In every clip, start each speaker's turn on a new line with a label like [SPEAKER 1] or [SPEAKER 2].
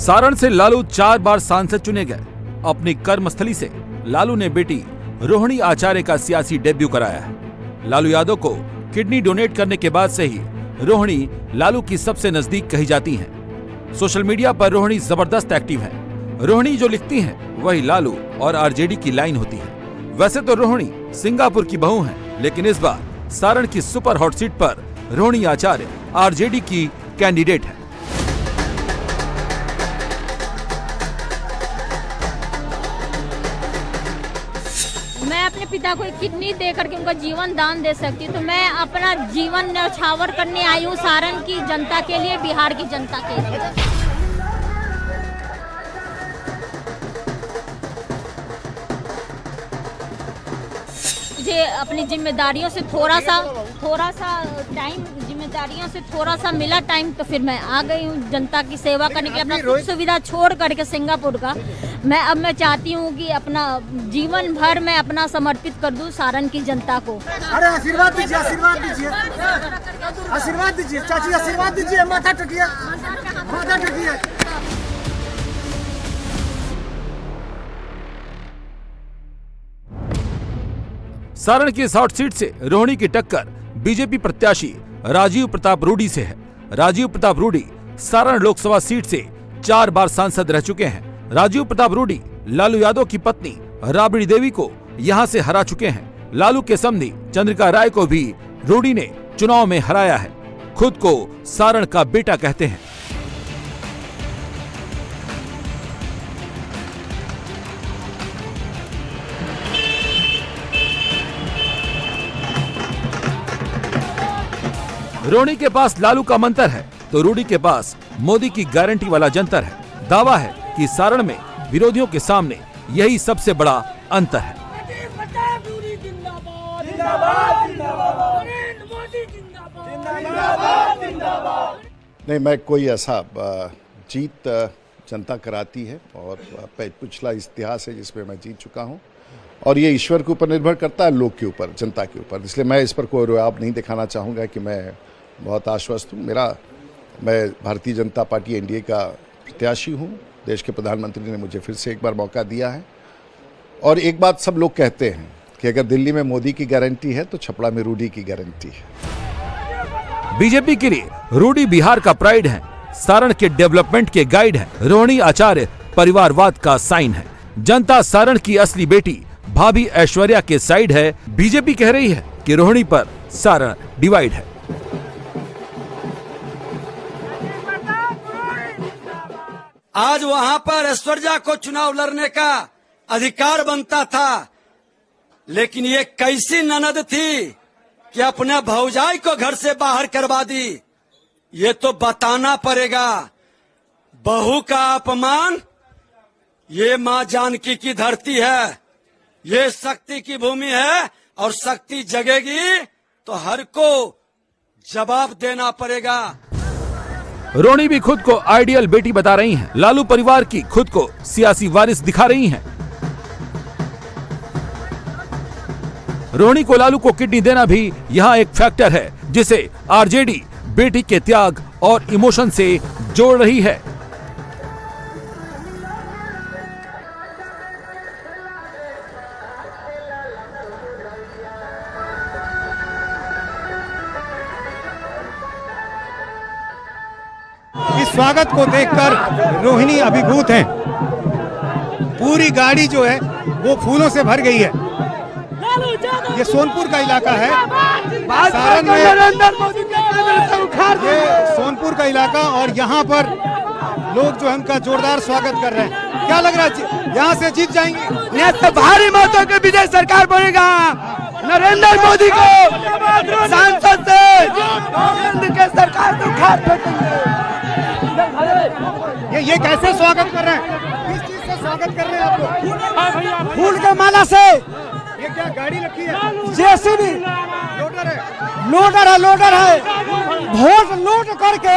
[SPEAKER 1] सारण से लालू 4 बार सांसद चुने गए। अपनी कर्मस्थली से लालू ने बेटी रोहिणी आचार्य का सियासी डेब्यू कराया है। लालू यादव को किडनी डोनेट करने के बाद से ही रोहिणी लालू की सबसे नजदीक कही जाती हैं। सोशल मीडिया पर रोहिणी जबरदस्त एक्टिव है। रोहिणी जो लिखती हैं वही लालू और आरजेडी की लाइन होती है। वैसे तो रोहिणी सिंगापुर की बहू हैं, लेकिन इस बार सारण की सुपर हॉट सीट पर रोहिणी आचार्य आरजेडी की कैंडिडेट है।
[SPEAKER 2] मैं अपने पिता को एक किडनी दे करके उनका जीवन दान दे सकती हूँ, तो मैं अपना जीवन न्यौछावर करने आई हूँ सारण की जनता के लिए, बिहार की जनता के लिए। मुझे अपनी जिम्मेदारियों से थोड़ा सा टाइम, जिम्मेदारियों से थोड़ा सा मिला टाइम, तो फिर मैं आ गई हूँ जनता की सेवा करने के लिए। अपना सुख सुविधा छोड़ करके सिंगापुर का मैं चाहती हूँ कि अपना जीवन भर मैं अपना समर्पित कर दूँ सारण की जनता को।
[SPEAKER 3] अरे आशीर्वाद दीजिए, आशीर्वाद दीजिए, आशीर्वाद दीजिए चाची, आशीर्वाद दीजिए, माथा टेकिए, माथा टेकिए।
[SPEAKER 1] सारण की इस हॉट सीट से रोहिणी की टक्कर बीजेपी प्रत्याशी राजीव प्रताप रूडी से है। राजीव प्रताप रूडी सारण लोकसभा सीट से 4 बार सांसद रह चुके हैं। राजीव प्रताप रूडी लालू यादव की पत्नी राबड़ी देवी को यहां से हरा चुके हैं। लालू के समधी चंद्रिका राय को भी रूडी ने चुनाव में हराया है। खुद को सारण का बेटा कहते हैं। रोहिणी के पास लालू का मंत्र है तो रूडी के पास मोदी की गारंटी वाला जंतर है। दावा है कि सारण में विरोधियों के सामने यही सबसे बड़ा अंतर है।
[SPEAKER 4] नहीं, मैं कोई ऐसा जीत जनता कराती है और पिछला इतिहास है जिसमें मैं जीत चुका हूं, और ये ईश्वर के ऊपर निर्भर करता है, लोग के ऊपर, जनता के ऊपर। इसलिए मैं इस पर कोई रुआब नहीं दिखाना चाहूँगा कि मैं बहुत आश्वस्त हूँ। मैं भारतीय जनता पार्टी एनडीए का प्रत्याशी हूँ। देश के प्रधानमंत्री ने मुझे फिर से एक बार मौका दिया है। और एक बात सब लोग कहते हैं कि अगर दिल्ली में मोदी की गारंटी है तो छपरा में रूडी की गारंटी है।
[SPEAKER 1] बीजेपी के लिए रूडी बिहार का प्राइड है, सारण के डेवलपमेंट के गाइड है। रोहिणी आचार्य परिवारवाद का साइन है। जनता सारण की असली बेटी भाभी ऐश्वर्या के साइड है। बीजेपी कह रही है कि रोहिणी पर सारण डिवाइड है।
[SPEAKER 5] आज वहां पर ऐश्वर्या को चुनाव लड़ने का अधिकार बनता था, लेकिन ये कैसी ननद थी कि अपने भौजाई को घर से बाहर करवा दी। ये तो बताना पड़ेगा। बहू का अपमान, ये मां जानकी की धरती है, ये शक्ति की भूमि है, और शक्ति जगेगी तो हर को जवाब देना पड़ेगा।
[SPEAKER 1] रोहिणी भी खुद को आइडियल बेटी बता रही हैं। लालू परिवार की खुद को सियासी वारिस दिखा रही हैं। रोहिणी को लालू को किडनी देना भी यहाँ एक फैक्टर है, जिसे आरजेडी बेटी के त्याग और इमोशन से जोड़ रही है।
[SPEAKER 3] इस स्वागत को देखकर रोहिणी अभिभूत हैं। पूरी गाड़ी जो है वो फूलों से भर गई है। ये सोनपुर का इलाका है, सारण में ये सोनपुर का इलाका, और यहाँ पर लोग जो है उनका जोरदार स्वागत कर रहे हैं। क्या लग रहा है, यहाँ से जीत जाएंगे?
[SPEAKER 6] भारी मतों के विजय सरकार बनेगा। नरेंद्र मोदी को सांसद से केंद्र के सरकार को खाद फेंकेंगे।
[SPEAKER 3] ये कैसे स्वागत कर रहे हैं? किस चीज से स्वागत कर रहे हैं आप लोग?
[SPEAKER 6] फूल के माला से।
[SPEAKER 3] ये क्या गाड़ी रखी है?
[SPEAKER 6] जेसीबी
[SPEAKER 3] लोडर है,
[SPEAKER 6] लोडर है। वोट लूट करके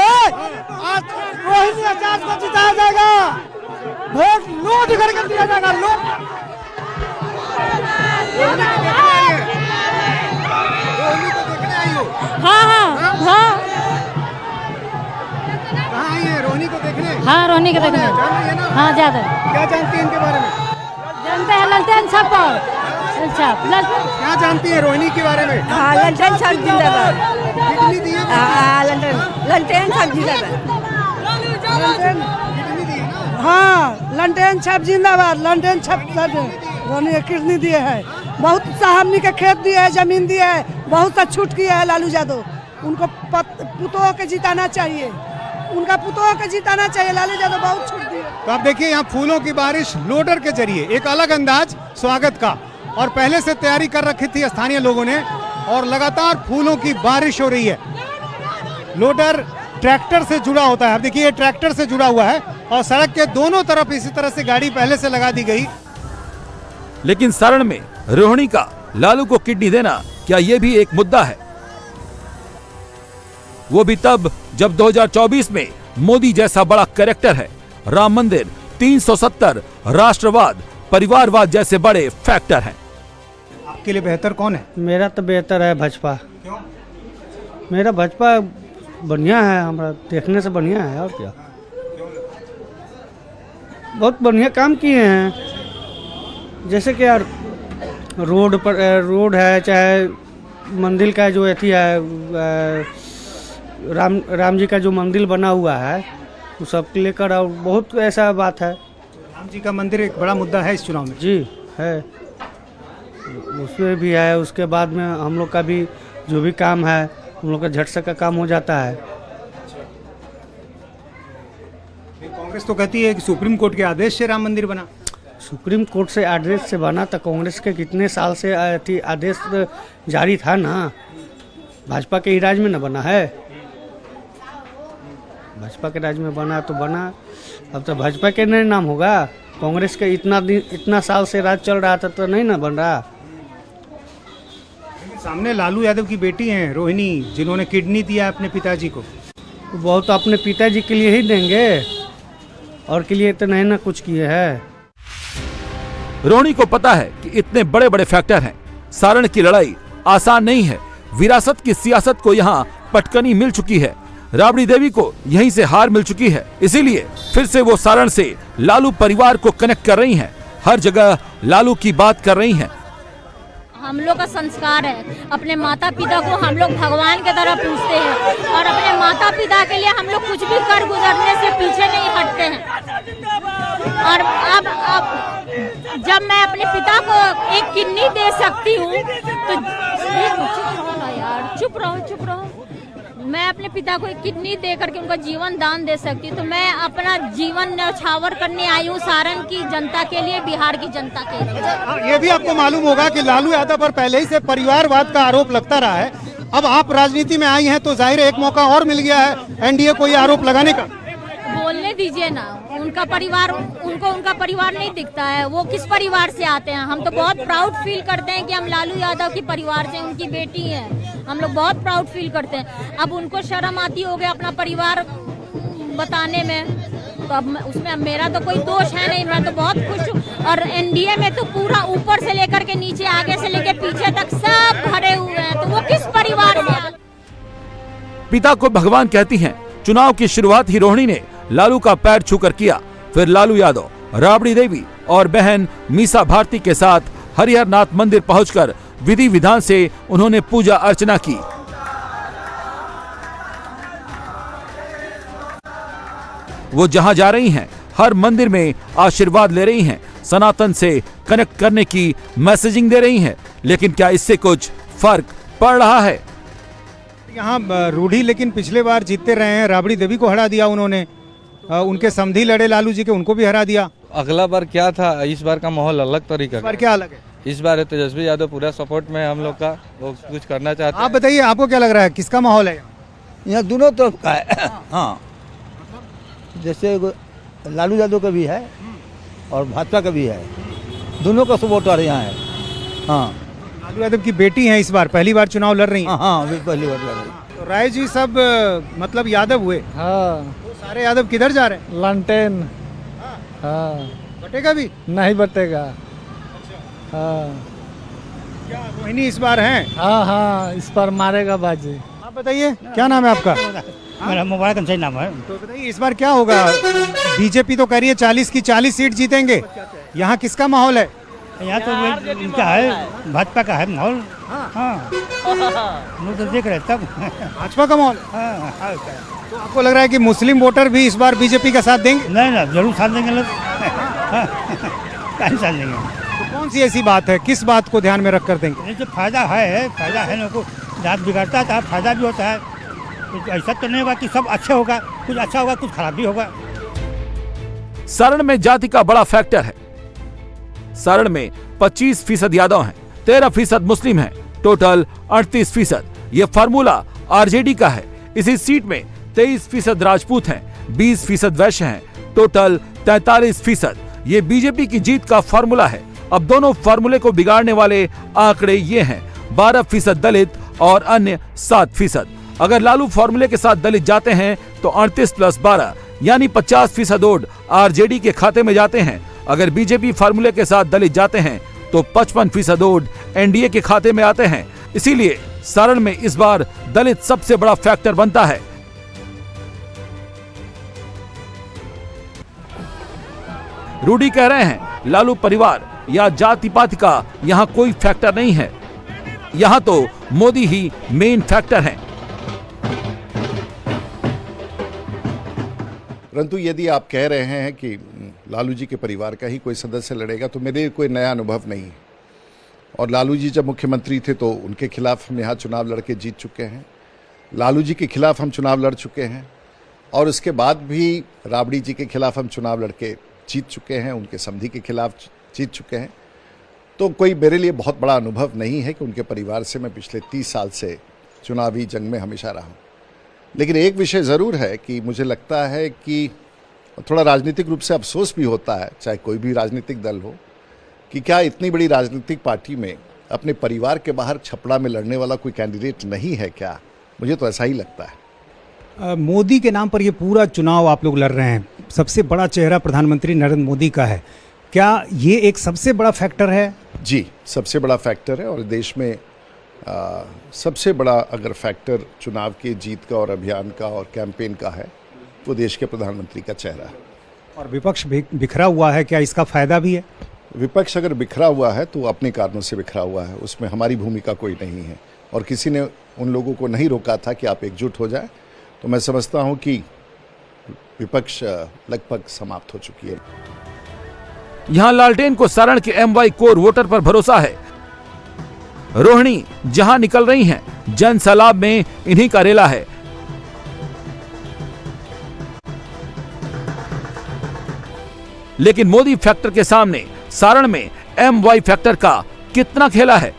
[SPEAKER 6] आज रोहिणी आचार्य को जिताया जाएगा। वोट लूट करके दिया जाएगा।
[SPEAKER 2] हाँ।
[SPEAKER 3] कहाँ आई है रोहिणी को देखने?
[SPEAKER 2] हाँ रोहिणी के देखने हाँ ज्यादा
[SPEAKER 3] क्या जानती है इनके बारे में?
[SPEAKER 2] जानते हैं ललटेन छाप
[SPEAKER 3] क्या जानती है रोहिणी के बारे में?
[SPEAKER 7] हाँ ललटेन छाप जिंदाबाद।
[SPEAKER 3] कितनी दी है?
[SPEAKER 7] हाँ ललटेन छाप जिंदाबाद।
[SPEAKER 3] कितनी दी है ना?
[SPEAKER 6] हाँ ललटेन छाप जिंदाबाद। ललटेन छाप रोहिणी कितनी दिए है? बहुत सा हमनी के खेत दिए है, जमीन दिए है, बहुत सा छूट किया है लालू यादव। उनको पुतोह के जिताना चाहिए, उनका पुतोह के जिताना चाहिए। लालू यादव बहुत छूट दिए।
[SPEAKER 3] तो आप देखिए यहाँ फूलों की बारिश लोडर के जरिए, एक अलग अंदाज स्वागत का, और पहले से तैयारी कर रखी थी स्थानीय लोगों ने, और लगातार फूलों की बारिश हो रही है। लोडर ट्रैक्टर से जुड़ा होता है, अब देखिए ये ट्रैक्टर से जुड़ा हुआ है और सड़क के दोनों तरफ इसी तरह से गाड़ी पहले से लगा दी गई।
[SPEAKER 1] लेकिन सारण में रोहिणी का लालू को किडनी देना, क्या ये भी एक मुद्दा है? वो भी तब जब 2024 में मोदी जैसा बड़ा कैरेक्टर है, राम मंदिर, 370, राष्ट्रवाद, परिवारवाद जैसे बड़े फैक्टर हैं।
[SPEAKER 3] आपके लिए बेहतर कौन है?
[SPEAKER 8] मेरा तो बेहतर है भाजपा। मेरा भाजपा बढ़िया है, हमारा देखने से बढ़िया है। और क्या, बहुत बढ़िया काम किए हैं। जैसे कि यार रोड है, चाहे मंदिर का जो अथी है, राम जी का जो मंदिर बना हुआ है, वो सब लेकर, और बहुत ऐसा बात है।
[SPEAKER 3] राम जी का मंदिर एक बड़ा मुद्दा है इस चुनाव में।
[SPEAKER 8] जी है, उसमें भी है। उसके बाद में हम लोग का भी जो भी काम है, हम लोग का झट से का काम हो जाता है।
[SPEAKER 3] कांग्रेस तो कहती है कि सुप्रीम कोर्ट के आदेश से राम मंदिर बना।
[SPEAKER 8] सुप्रीम कोर्ट से आदेश से बना तो कांग्रेस के कितने साल से आदेश जारी था ना, भाजपा के ही राज में न बना है। भाजपा के राज में बना तो बना, अब तो भाजपा के नहीं नाम होगा। कांग्रेस के इतना साल से राज चल रहा था तो नहीं ना बन रहा।
[SPEAKER 3] सामने लालू यादव की बेटी हैं रोहिणी, जिन्होंने किडनी दिया अपने पिताजी को।
[SPEAKER 8] बहुत अपने पिताजी के लिए ही देंगे, और के लिए तो नहीं ना कुछ किए है।
[SPEAKER 1] रोहिणी को पता है कि इतने बड़े बड़े फैक्टर हैं, सारण की लड़ाई आसान नहीं है। विरासत की सियासत को यहाँ पटकनी मिल चुकी है, राबड़ी देवी को यहीं से हार मिल चुकी है, इसीलिए फिर से वो सारण से लालू परिवार को कनेक्ट कर रही हैं, हर जगह लालू की बात कर रही हैं।
[SPEAKER 2] हम लोग का संस्कार है, अपने माता पिता को हम लोग भगवान की तरह पूजते हैं, और अपने माता पिता के लिए हम लोग कुछ भी कर गुजरने से पीछे नहीं हटते हैं। और अब जब मैं अपने पिता को एक किडनी दे सकती हूँ तो चुप रहो, मैं अपने पिता को एक किडनी दे करके उनका जीवन दान दे सकती हूँ, तो मैं अपना जीवन न्यौछावर करने आई हूँ सारण की जनता के लिए, बिहार की जनता के लिए।
[SPEAKER 3] ये भी आपको मालूम होगा कि लालू यादव पर पहले ही से परिवारवाद का आरोप लगता रहा है। अब आप राजनीति में आई हैं तो जाहिर है एक मौका और मिल गया है एनडीए को ये आरोप लगाने का।
[SPEAKER 2] बोलने दीजिए ना, उनका परिवार, उनका परिवार नहीं दिखता है, वो किस परिवार से आते हैं। हम तो बहुत प्राउड फील करते हैं कि हम लालू यादव के परिवार से, उनकी बेटी है, हम लोग बहुत प्राउड फील करते हैं। अब उनको शर्म आती हो गया अपना परिवार बताने में, तो अब उसमें अब मेरा तो कोई दोष है नहीं, मैं तो बहुत खुश हूँ। और एनडीए में तो पूरा ऊपर से लेकर के नीचे, आगे से लेकर पीछे तक सब भरे हुए हैं, तो वो किस परिवार से।
[SPEAKER 1] पिता को भगवान कहती हैं। चुनाव की शुरुआत ही रोहिणी ने लालू का पैर छूकर किया, फिर लालू यादव, राबड़ी देवी और बहन मीसा भारती के साथ हरिहर नाथ मंदिर पहुंचकर विधि विधान से उन्होंने पूजा अर्चना की। वो जहां जा रही हैं, हर मंदिर में आशीर्वाद ले रही हैं, सनातन से कनेक्ट करने की मैसेजिंग दे रही हैं। लेकिन क्या इससे कुछ फर्क पड़ रहा है?
[SPEAKER 3] यहाँ रूढ़ी लेकिन पिछले बार जीतते रहे हैं, राबड़ी देवी को हरा दिया उन्होंने, उनके समधी लड़े लालू जी के, उनको भी हरा दिया।
[SPEAKER 9] अगला बार क्या था, इस बार का माहौल अलग तरीका का।
[SPEAKER 3] क्या अलग है?
[SPEAKER 9] इस बार तेजस्वी यादव पूरा सपोर्ट में हम लोग का, वो कुछ करना चाहते हैं।
[SPEAKER 3] आप बताइए, आपको क्या लग रहा है, किसका माहौल है?
[SPEAKER 10] यहाँ दोनों तरफ का है। हाँ, जैसे लालू यादव का भी है और भाजपा का भी है, दोनों का सपोर्टर यहाँ है। हाँ,
[SPEAKER 3] लालू यादव की बेटी हैं, इस बार पहली बार चुनाव लड़ रही हैं।
[SPEAKER 10] हाँ, पहली बार लड़ रही।
[SPEAKER 3] तो राय जी सब मतलब यादव हुए।
[SPEAKER 8] हाँ,
[SPEAKER 3] तो सारे यादव किधर जा रहे हैं?
[SPEAKER 8] लंटेन। हाँ,
[SPEAKER 3] बटेगा भी
[SPEAKER 8] नहीं बटेगा। हाँ,
[SPEAKER 3] क्या रोहिणी इस बार हैं?
[SPEAKER 8] हाँ, इस पर मारेगा बाजी।
[SPEAKER 3] आप बताइए, क्या नाम है आपका?
[SPEAKER 10] मेरा मुबारक अंसारी नाम है।
[SPEAKER 3] तो बताइए इस बार क्या होगा? बीजेपी तो कह रही है 40 की 40 सीट जीतेंगे, यहाँ किसका माहौल है?
[SPEAKER 10] यहाँ तो इनका है, भाजपा का है माहौल। हाँ लोग तो देख रहे तब।
[SPEAKER 3] भाजपा का माहौल।
[SPEAKER 10] हाँ
[SPEAKER 3] तो आपको लग रहा है कि मुस्लिम वोटर भी इस बार बीजेपी का साथ देंगे?
[SPEAKER 10] नहीं ना, जरूर साथ देंगे लोग। कहीं साथ देंगे।
[SPEAKER 3] तो कौन सी ऐसी बात है, किस बात को ध्यान में रख कर देंगे?
[SPEAKER 10] ये जो फायदा है लोगों को, जात बिगड़ता है फायदा भी होता है। तो ऐसा तो नहीं होगा कि सब अच्छा होगा, कुछ अच्छा होगा कुछ खराब भी होगा।
[SPEAKER 1] सारण में जाति का बड़ा फैक्टर है। सारण में 25% यादव हैं, 13% मुस्लिम हैं, टोटल 38%। ये फार्मूला आरजेडी का है। इसी सीट में 23% राजपूत हैं, 20% वैश्य हैं, टोटल 43%। ये बीजेपी की जीत का फार्मूला है। अब दोनों फार्मूले को बिगाड़ने वाले आंकड़े ये हैं, 12% दलित और अन्य 7%। अगर लालू फार्मूले के साथ दलित जाते हैं तो 38 + 12 यानी 50% वोट आरजेडी के खाते में जाते हैं। अगर बीजेपी फार्मूले के साथ दलित जाते हैं तो 55% वोट एनडीए के खाते में आते हैं। इसीलिए सारण में इस बार दलित सबसे बड़ा फैक्टर बनता है। रूडी कह रहे हैं लालू परिवार या जाति पाति का यहां कोई फैक्टर नहीं है, यहां तो मोदी ही मेन फैक्टर हैं।
[SPEAKER 4] परंतु यदि आप कह रहे हैं कि लालू जी के परिवार का ही कोई सदस्य लड़ेगा तो मेरे कोई नया अनुभव नहीं है। और लालू जी जब मुख्यमंत्री थे तो उनके खिलाफ हम यहाँ चुनाव लड़के जीत चुके हैं, लालू जी के खिलाफ हम चुनाव लड़ चुके हैं, और उसके बाद भी राबड़ी जी के खिलाफ हम चुनाव लड़के जीत चुके हैं, उनके समधी के खिलाफ जीत चुके हैं। तो कोई मेरे लिए बहुत बड़ा अनुभव नहीं है कि उनके परिवार से मैं पिछले 30 साल से चुनावी जंग में हमेशा रहा हूँ। लेकिन एक विषय ज़रूर है कि मुझे लगता है कि थोड़ा राजनीतिक रूप से अफसोस भी होता है, चाहे कोई भी राजनीतिक दल हो, कि क्या इतनी बड़ी राजनीतिक पार्टी में अपने परिवार के बाहर छपड़ा में लड़ने वाला कोई कैंडिडेट नहीं है क्या? मुझे तो ऐसा ही लगता है।
[SPEAKER 3] मोदी के नाम पर ये पूरा चुनाव आप लोग लड़ रहे हैं, सबसे बड़ा चेहरा प्रधानमंत्री नरेंद्र मोदी का है, क्या ये एक सबसे बड़ा फैक्टर है?
[SPEAKER 4] जी, सबसे बड़ा फैक्टर है। और देश में सबसे बड़ा अगर फैक्टर चुनाव के जीत का और अभियान का और कैंपेन का है वो देश के प्रधानमंत्री का चेहरा है।
[SPEAKER 3] और विपक्ष बिखरा हुआ है, क्या इसका फायदा भी है?
[SPEAKER 4] विपक्ष अगर बिखरा हुआ है तो अपने कारणों से बिखरा हुआ है, उसमें हमारी भूमिका कोई नहीं है। और किसी ने उन लोगों को नहीं रोका था कि आप एकजुट हो जाए। तो मैं समझता हूं कि विपक्ष लगभग समाप्त हो चुकी है।
[SPEAKER 1] यहां लालटेन को सारण के एमवाई कोर वोटर पर भरोसा है। रोहिणी जहां निकल रही हैं, जन सैलाब में इन्हीं का रेला है। लेकिन मोदी फैक्टर के सामने सारण में एमवाई फैक्टर का कितना खेला है?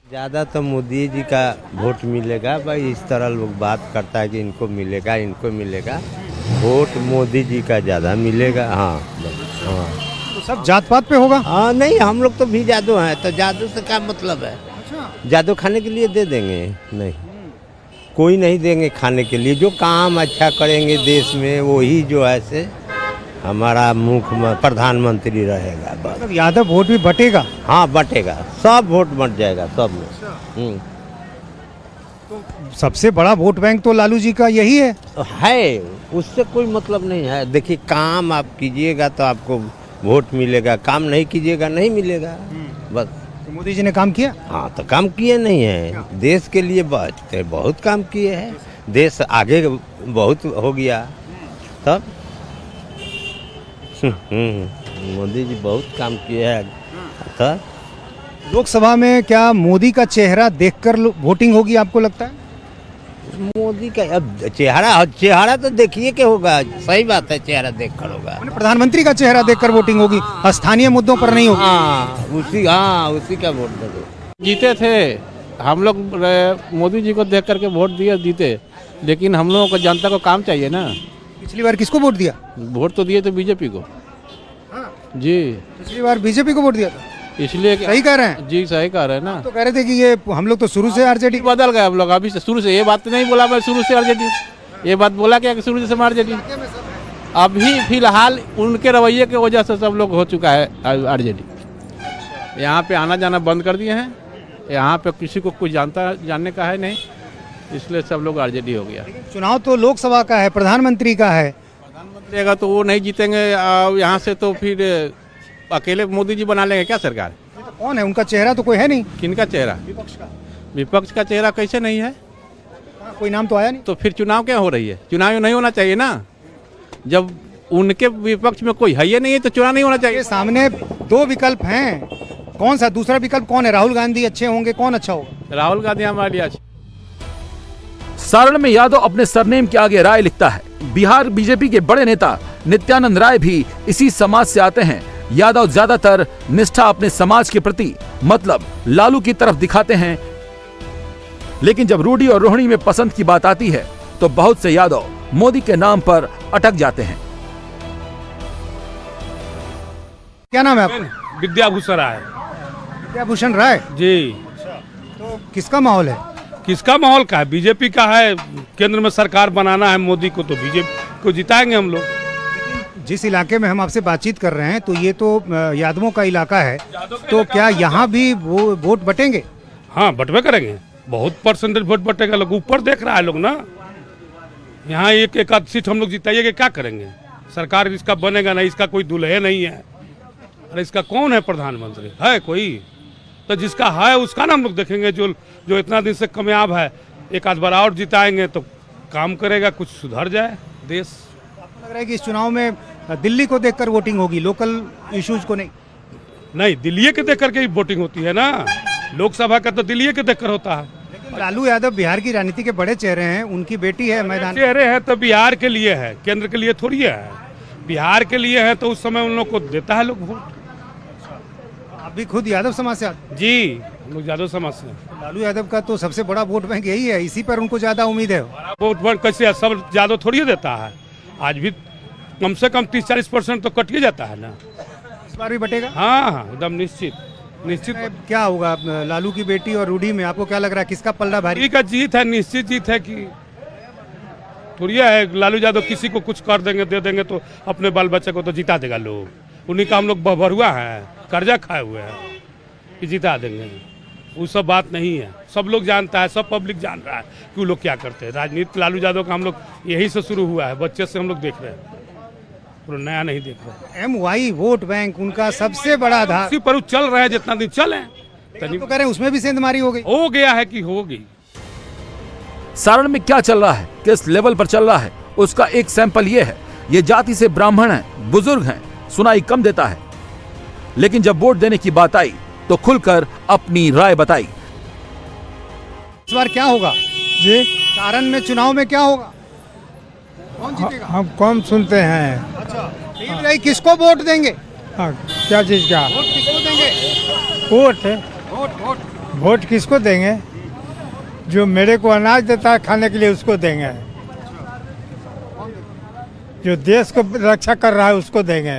[SPEAKER 11] ज़्यादा तो मोदी जी का वोट मिलेगा भाई। इस तरह लोग बात करता है कि इनको मिलेगा इनको मिलेगा, वोट मोदी जी का ज़्यादा मिलेगा। हाँ हाँ,
[SPEAKER 3] तो सब जात पात पे होगा?
[SPEAKER 11] हाँ नहीं, हम लोग तो भी जादू हैं, तो जादू से क्या मतलब है? जादू खाने के लिए दे देंगे? नहीं, कोई नहीं देंगे खाने के लिए। जो काम अच्छा करेंगे देश में वही जो है से हमारा मुख्य प्रधानमंत्री रहेगा। बस
[SPEAKER 3] यादव वोट भी बटेगा?
[SPEAKER 11] हाँ बटेगा, सब वोट बट जाएगा सब में।
[SPEAKER 3] तो सबसे बड़ा वोट बैंक तो लालू जी का यही है,
[SPEAKER 11] उससे कोई मतलब नहीं है। देखिए, काम आप कीजिएगा तो आपको वोट मिलेगा, काम नहीं कीजिएगा नहीं मिलेगा। बस
[SPEAKER 3] तो मोदी जी ने काम किया?
[SPEAKER 11] हाँ, तो काम किए नहीं है, देश के लिए बहुत काम किए हैं, देश आगे बहुत हो गया। तब मोदी जी बहुत काम किए हैं। तब
[SPEAKER 3] लोकसभा में क्या मोदी का चेहरा देखकर वोटिंग होगी आपको लगता है?
[SPEAKER 11] मोदी का अब चेहरा तो देखिए के होगा, सही बात है, चेहरा देखकर होगा।
[SPEAKER 3] प्रधानमंत्री का चेहरा देखकर वोटिंग होगी, स्थानीय मुद्दों पर नहीं होगी।
[SPEAKER 11] उसी का वोट दे।
[SPEAKER 12] जीते थे हम लोग, मोदी जी को देख करके वोट दिए, जीते। लेकिन हम लोगों को जनता को काम चाहिए ना।
[SPEAKER 3] पिछली बार किसको वोट दिया?
[SPEAKER 12] वोट तो दिए थे बीजेपी को। जी,
[SPEAKER 3] पिछली बार बीजेपी को वोट दिया था,
[SPEAKER 12] इसलिए
[SPEAKER 3] सही कह रहे हैं?
[SPEAKER 12] जी सही कह रहे हैं ना।
[SPEAKER 3] तो कह रहे थे कि ये हम लोग तो शुरू से आरजेडी।
[SPEAKER 12] बदल गए हम लोग, अभी से शुरू से ये बात नहीं बोला मैं शुरू से आरजेडी, ये बात बोला क्या कि शुरू से आरजेडी। अभी फिलहाल उनके रवैये की वजह से सब लोग हो चुका है आरजेडी। यहाँ पे आना जाना बंद कर दिए हैं, यहाँ पे किसी को कुछ जानने का है नहीं। इसलिए सब लोग आरजेडी हो गया।
[SPEAKER 3] चुनाव तो लोकसभा का है, प्रधानमंत्री का है।
[SPEAKER 12] प्रधानमंत्री तो वो नहीं जीतेंगे यहाँ से, तो फिर अकेले मोदी जी बना लेंगे क्या सरकार?
[SPEAKER 3] कौन है उनका चेहरा? तो कोई है नहीं।
[SPEAKER 12] किनका चेहरा? विपक्ष का चेहरा कैसे नहीं है?
[SPEAKER 3] कोई नाम तो आया नहीं।
[SPEAKER 12] तो फिर चुनाव क्या हो रही है? चुनाव नहीं होना चाहिए ना, जब उनके विपक्ष में कोई है ही नहीं है तो चुनाव नहीं होना चाहिए।
[SPEAKER 3] सामने दो विकल्प हैं, कौन सा दूसरा विकल्प कौन है? राहुल गांधी अच्छे होंगे, कौन अच्छा होगा?
[SPEAKER 12] राहुल गांधी हमारे लिए अच्छे।
[SPEAKER 1] सारण में यादव अपने सरनेम के आगे राय लिखता है। बिहार बीजेपी के बड़े नेता नित्यानंद राय भी इसी समाज से आते हैं। यादव ज्यादातर निष्ठा अपने समाज के प्रति, मतलब लालू की तरफ दिखाते हैं, लेकिन जब रूडी और रोहिणी में पसंद की बात आती है तो बहुत से यादव मोदी के नाम पर अटक जाते हैं।
[SPEAKER 3] क्या नाम है आपका?
[SPEAKER 13] विद्याभूषण राय।
[SPEAKER 3] विद्याभूषण राय
[SPEAKER 13] जी।
[SPEAKER 3] तो किसका माहौल है?
[SPEAKER 13] किसका माहौल का है? बीजेपी का है। केंद्र में सरकार बनाना है मोदी को, तो बीजेपी को जिताएंगे हम लोग।
[SPEAKER 3] जिस इलाके में हम आपसे बातचीत कर रहे हैं तो ये तो यादवों का इलाका है, तो क्या यहाँ भी वो वोट बटेंगे?
[SPEAKER 13] हाँ, बटवे करेंगे, बहुत परसेंटेज वोट बटेगा। लोग ऊपर देख रहा है लोग ना, यहाँ एक आध सीट हम लोग जिताइएगा, क्या करेंगे? सरकार इसका बनेगा नहीं, इसका कोई दुल्हे नहीं है। अरे इसका कौन है प्रधानमंत्री? है कोई? तो जिसका है उसका ना हम लोग देखेंगे, जो इतना दिन से कामयाब है। एक आध बार और जिताएंगे तो काम करेगा, कुछ सुधर जाए देश।
[SPEAKER 3] आपको लग रहा है कि इस चुनाव में दिल्ली को देखकर वोटिंग होगी, लोकल इश्यूज को नहीं?
[SPEAKER 13] नहीं, दिल्ली के देख करके ही वोटिंग होती है ना। लोकसभा का तो दिल्ली के देखकर होता है।
[SPEAKER 3] लालू यादव बिहार की राजनीति के बड़े चेहरे हैं, उनकी बेटी है मैदान।
[SPEAKER 13] चेहरे हैं तो बिहार के लिए है, केंद्र के लिए थोड़ी है। बिहार के लिए है तो उस समय उन लोग को देता है लोग वोट।
[SPEAKER 3] आप भी खुद यादव समाज से आते?
[SPEAKER 13] जी, हम लोग यादव समाज से।
[SPEAKER 3] लालू यादव का तो सबसे बड़ा वोट बैंक यही है, इसी पर उनको ज्यादा उम्मीद है।
[SPEAKER 13] वोट बैंक कैसे है? सब यादव थोड़ी देता है। आज भी कम से कम 30-40% तो कट के जाता है ना।
[SPEAKER 3] इस बार भी बटेगा?
[SPEAKER 13] हाँ, एकदम निश्चित।
[SPEAKER 3] क्या होगा लालू की बेटी और रूडी में? आपको क्या लग रहा है किसका पल्ला भारी?
[SPEAKER 13] का जीत है, निश्चित जीत है। कि थोड़ी है लालू यादव किसी को कुछ कर देंगे, दे देंगे तो अपने बाल बच्चे को तो जिता देगा लोग। उन्हीं का हम लोग भरुआ है, कर्जा खाए हुए हैं कि जिता देंगे। वो सब बात नहीं है, सब लोग जानता है, सब पब्लिक जान रहा है कि वो लोग क्या करते हैं। राजनीति लालू यादव का हम लोग यही से शुरू हुआ है, बच्चे से हम लोग देख रहे हैं, नया नहीं देख रहे।
[SPEAKER 3] MY वोट बैंक उनका सबसे बड़ा आधार,
[SPEAKER 13] उसी पर चल रहा है जितना दिन चले।
[SPEAKER 3] तो कह रहे हैं उसमें भी सेंधमारी हो गई।
[SPEAKER 13] हो गया है कि हो गई।
[SPEAKER 1] सारण में क्या चल रहा है, किस लेवल पर चल रहा है, उसका एक सैंपल ये है। ये जाति से ब्राह्मण हैं, बुजुर्ग हैं, सुनाई कम देता है, लेकिन जब वोट देने की बात आई तो खुलकर अपनी राय बताई।
[SPEAKER 3] इस बार क्या होगा जी? सारण में चुनाव में क्या होगा? कौन जीतेगा?
[SPEAKER 10] हम कम सुनते हैं।
[SPEAKER 3] अच्छा, किसको वोट देंगे?
[SPEAKER 10] हाँ, क्या चीज का
[SPEAKER 3] वोट किसको देंगे?
[SPEAKER 10] वोट किसको देंगे? जो मेरे को अनाज देता है खाने के लिए उसको देंगे। जो देश को रक्षा कर रहा है उसको देंगे।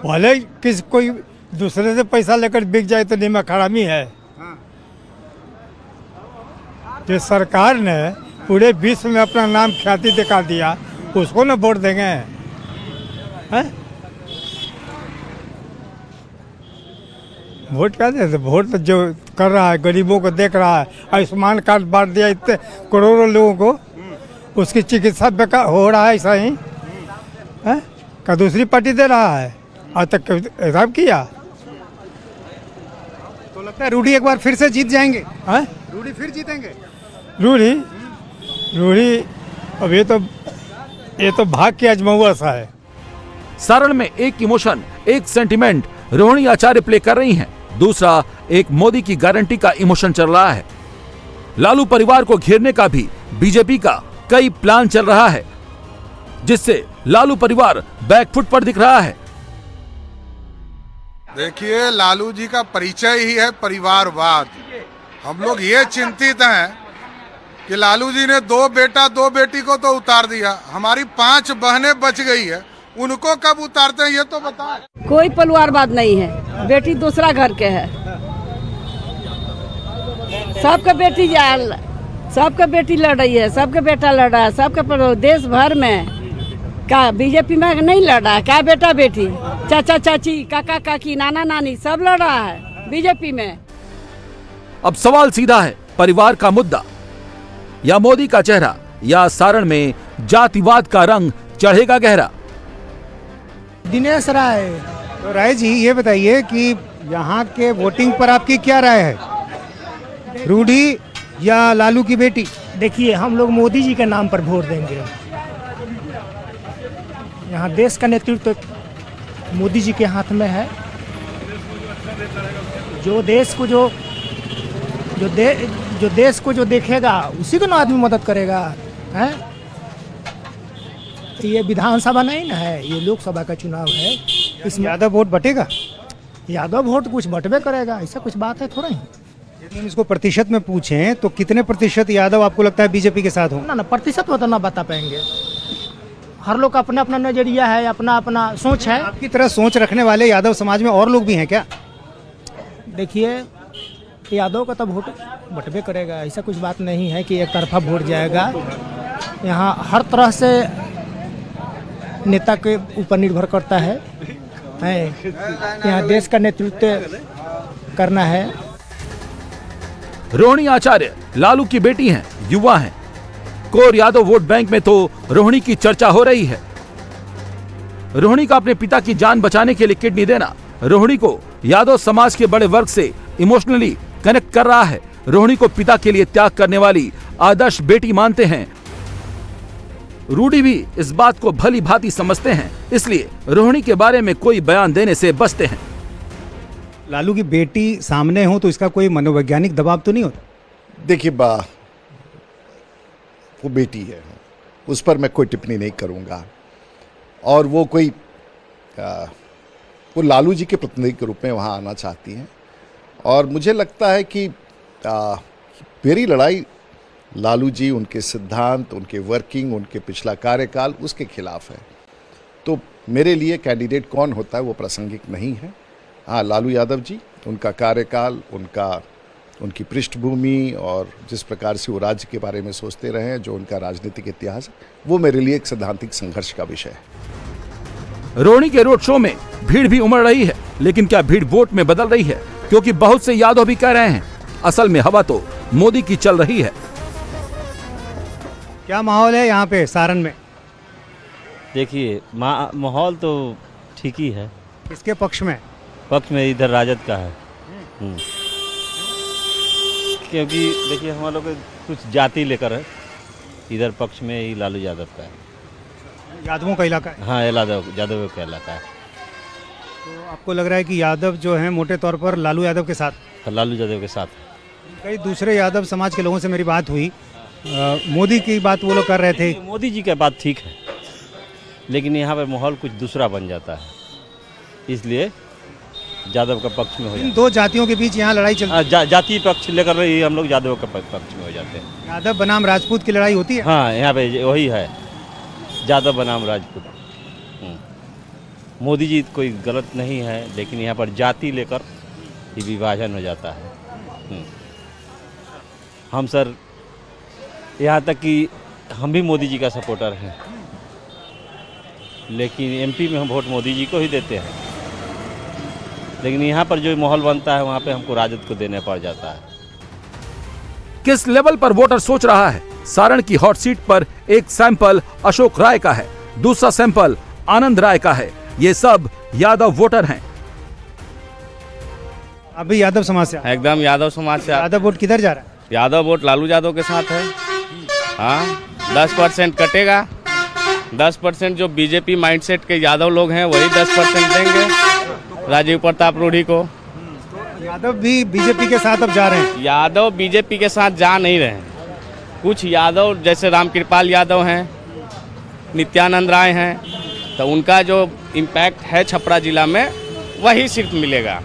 [SPEAKER 10] भले किसी कोई दूसरे से पैसा लेकर बिक जाए तो निमक हरामी है। जो सरकार ने पूरे विश्व में अपना नाम ख्याति दिखा दिया, उसको ना वोट देंगे हैं? वोट क्या देते? वोट तो जो कर रहा है, गरीबों को देख रहा है, आयुष्मान कार्ड बांट दिया इतने करोड़ों लोगों को, उसकी चिकित्सा बेकार हो रहा है। ऐसा ही है क्या दूसरी पार्टी दे रहा है? आज तक हिसाब किया?
[SPEAKER 3] तो लगता है रूडी एक बार फिर से जीत जाएंगे।
[SPEAKER 10] हैं?
[SPEAKER 3] रूडी फिर जीतेंगे?
[SPEAKER 10] रूढ़ी अब ये तो भाग के अजमहुआ सा है।
[SPEAKER 1] सारण में एक इमोशन, एक सेंटिमेंट रोहिणी आचार्य प्ले कर रही हैं, दूसरा एक मोदी की गारंटी का इमोशन चल रहा है। लालू परिवार को घेरने का भी बीजेपी का कई प्लान चल रहा है, जिससे लालू परिवार बैकफुट पर दिख रहा है।
[SPEAKER 14] देखिए, लालू जी का परिचय ही है परिवारवाद। हम लोग ये चिंतित हैं कि लालू जी ने 2 बेटा 2 बेटी को तो उतार दिया, हमारी 5 बहनें बच गई है, उनको कब उतारते हैं ये तो बताएं।
[SPEAKER 7] कोई परिवारवाद नहीं है, बेटी दूसरा घर के है। सबका बेटी सबका बेटी लड़ रही है, सबका बेटा लड़ रहा है, सबका देश भर में। क्या बीजेपी में नहीं लड़ रहा है? क्या बेटा बेटी, चाचा चाची, काका काकी, नाना नानी सब लड़ रहा है बीजेपी में।
[SPEAKER 1] अब सवाल सीधा है, परिवार का मुद्दा या मोदी का चेहरा, या सारण में जातिवाद का रंग चढ़ेगा गहरा?
[SPEAKER 3] दिनेश राय। तो राय जी ये बताइए कि यहाँ के वोटिंग पर आपकी क्या राय है, रूढ़ी या लालू की बेटी?
[SPEAKER 15] देखिए, हम लोग मोदी जी के नाम पर वोट देंगे। यहाँ देश का नेतृत्व मोदी जी के हाथ में है। जो देश को जो देश को जो देखेगा उसी को ना आदमी मदद करेगा, हैं? ये विधानसभा नहीं ना है, ये लोकसभा का चुनाव है। इसमें
[SPEAKER 3] यादव वोट बटेगा?
[SPEAKER 15] यादव वोट कुछ बटवे करेगा, ऐसा कुछ बात है थोड़ा ही।
[SPEAKER 3] यदि हम इसको प्रतिशत में पूछें तो कितने प्रतिशत यादव आपको लगता है बीजेपी के साथ हो?
[SPEAKER 15] ना प्रतिशत में तो ना बता पाएंगे। हर लोग का अपना अपना नजरिया है, अपना अपना सोच है।
[SPEAKER 3] आपकी तरह सोच रखने वाले यादव समाज में और लोग भी हैं क्या?
[SPEAKER 15] देखिए, यादव का तो वोट बटवे करेगा, ऐसा कुछ बात नहीं है कि एक तरफा वोट जाएगा। यहाँ हर तरह से नेता के ऊपर निर्भर करता है। यहाँ देश का नेतृत्व करना है।
[SPEAKER 1] रोहिणी आचार्य लालू की बेटी हैं, युवा हैं। कोर यादव वोट बैंक में तो रोहिणी की चर्चा हो रही है। रोहिणी का अपने पिता की जान बचाने के लिए किडनी देना रोहिणी को यादव समाज के बड़े वर्ग से इमोशनली कनेक्ट कर रहा है। रोहिणी को पिता के लिए त्याग करने वाली आदर्श बेटी मानते हैं। रूडी भी इस बात को भली भांति समझते हैं, इसलिए रोहिणी के बारे में कोई बयान देने से बचते हैं।
[SPEAKER 3] लालू की बेटी सामने हो तो इसका कोई मनोवैज्ञानिक दबाव तो नहीं होता?
[SPEAKER 4] देखिए वो बेटी है, उस पर मैं कोई टिप्पणी नहीं करूंगा। और वो कोई वो लालू जी के प्रतिनिधि के रूप में वहाँ आना चाहती हैं। और मुझे लगता है कि मेरी लड़ाई लालू जी, उनके सिद्धांत, उनके वर्किंग, उनके पिछला कार्यकाल, उसके खिलाफ है। तो मेरे लिए कैंडिडेट कौन होता है वो प्रासंगिक नहीं है। हाँ, लालू यादव जी, उनका कार्यकाल, उनकी पृष्ठभूमि और जिस प्रकार से वो राज्य के बारे में सोचते रहे हैं, जो उनका राजनीतिक इतिहास है, वो मेरे लिए एक सैद्धांतिक संघर्ष का विषय है।
[SPEAKER 1] रोहिणी के रोड शो में भीड़ भी उमड़ रही है, लेकिन क्या भीड़ वोट में बदल रही है? क्योंकि बहुत से यादव भी कह रहे हैं असल में हवा तो मोदी की चल रही है।
[SPEAKER 3] क्या माहौल है यहाँ पे सारण में?
[SPEAKER 16] देखिए, माहौल तो ठीक ही है।
[SPEAKER 3] किसके पक्ष में?
[SPEAKER 16] पक्ष में इधर राजद का है। क्योंकि देखिए, हम लोग कुछ जाति लेकर है, इधर पक्ष में ही लालू यादव का है।
[SPEAKER 3] यादवों का इलाका है?
[SPEAKER 16] हाँ, यादव का इलाका है।
[SPEAKER 3] तो आपको लग रहा है कि यादव जो है मोटे तौर पर लालू यादव के साथ?
[SPEAKER 16] लालू यादव के साथ।
[SPEAKER 3] कई दूसरे यादव समाज के लोगों से मेरी बात हुई, मोदी की बात वो लोग कर रहे थे।
[SPEAKER 16] मोदी जी की बात ठीक है, लेकिन यहाँ पर माहौल कुछ दूसरा बन जाता है, इसलिए यादव का पक्ष में हो जाता है।
[SPEAKER 3] दो जातियों के बीच यहाँ लड़ाई चलती है।
[SPEAKER 16] जाति पक्ष लेकर रही, हम लोग यादव का पक्ष में हो जाते हैं।
[SPEAKER 3] यादव बनाम राजपूत की लड़ाई होती है?
[SPEAKER 16] हाँ, यहाँ पे वही है, यादव बनाम राजपूत। मोदी जी कोई गलत नहीं है, लेकिन यहाँ पर जाति लेकर ही विभाजन हो जाता है। हम सर यहाँ तक कि हम भी मोदी जी का सपोर्टर हैं, लेकिन एमपी में हम वोट मोदी जी को ही देते हैं। लेकिन यहाँ पर जो माहौल बनता है वहाँ पे हमको राजद को देने पड़ जाता है।
[SPEAKER 1] किस लेवल पर वोटर सोच रहा है? सारण की हॉट सीट पर एक सैंपल अशोक राय का है, दूसरा सैंपल आनंद राय का है। ये सब यादव वोटर हैं।
[SPEAKER 3] अभी यादव समाज से?
[SPEAKER 12] एकदम यादव समाज से।
[SPEAKER 3] यादव वोट किधर जा रहा है?
[SPEAKER 12] यादव वोट लालू यादव के साथ है। हाँ, 10% कटेगा। 10% जो बीजेपी माइंडसेट के यादव लोग हैं वही 10% देंगे राजीव प्रताप रूढ़ी को।
[SPEAKER 3] यादव भी बीजेपी के साथ अब जा रहे हैं?
[SPEAKER 12] यादव बीजेपी के साथ जा नहीं रहे हैं। कुछ यादव जैसे रामकृपाल यादव हैं, नित्यानंद राय हैं, तो उनका जो इम्पैक्ट है छपरा जिला में वही सिर्फ मिलेगा।